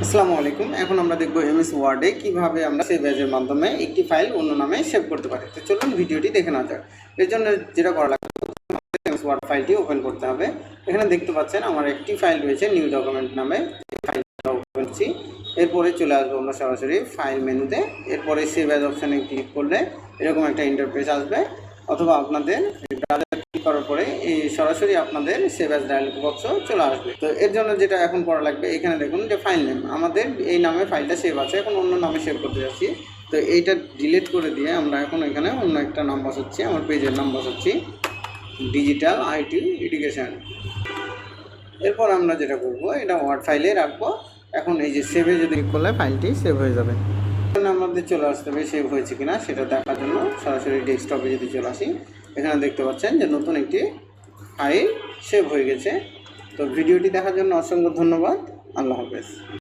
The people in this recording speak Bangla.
আসসালামু আলাইকুম। এখন আমরা দেখব এমএস ওয়ার্ডে কিভাবে আমরা সেভ এজের মাধ্যমে একটি ফাইল অন্য নামে সেভ করতে পারি। তো চলুন ভিডিওটি দেখে নেওয়া যাক। এর জন্য যেটা করা লাগবে, এমএস ওয়ার্ড ফাইলটি ওপেন করতে হবে। এখানে দেখতে পাচ্ছেন আমার একটি ফাইল রয়েছে নিউ ডকুমেন্ট নামে। ফাইলটা ওপেন করছি। এরপরে চলে আসবো আমরা সরাসরি ফাইল মেনুতে। এরপরে সেভ এজ অপশানে ক্লিক করলে এরকম একটা ইন্টারফেস আসবে, অথবা আপনাদের ক্লিক করার পরে এই সরাসরি আপনাদের সেভ এজ ডায়ালগ বক্স চলে আসবে। তো এর জন্য যেটা এখন করা লাগবে, এখানে দেখুন যে ফাইল নেম আমাদের এই নামে ফাইলটা সেভ আছে, এখন অন্য নামে সেভ করতে যাচ্ছি। তো এইটা ডিলিট করে দিয়ে আমরা এখন এখানে অন্য একটা নাম বসাচ্ছি, আমার পেজের নাম বসাচ্ছি ডিজিটাল আইটি এডুকেশন। এরপর আমরা যেটা করবো, এটা ওয়ার্ড ফাইলে রাখবো। এখন এই যে সেভে যদি ক্লিক করলে ফাইলটি সেভ হয়ে যাবে। আমাদের চলে আসতে হবে সেভ হয়েছে কিনা সেটা দেখার জন্য সরাসরি ডেস্কটপে যদি চলে আসি, এখানে দেখতে পাচ্ছেন যে নতুন একটি ফাইল সেভ হয়ে গেছে। তো ভিডিওটি দেখার জন্য অসংখ্য ধন্যবাদ। আল্লাহ হাফেজ।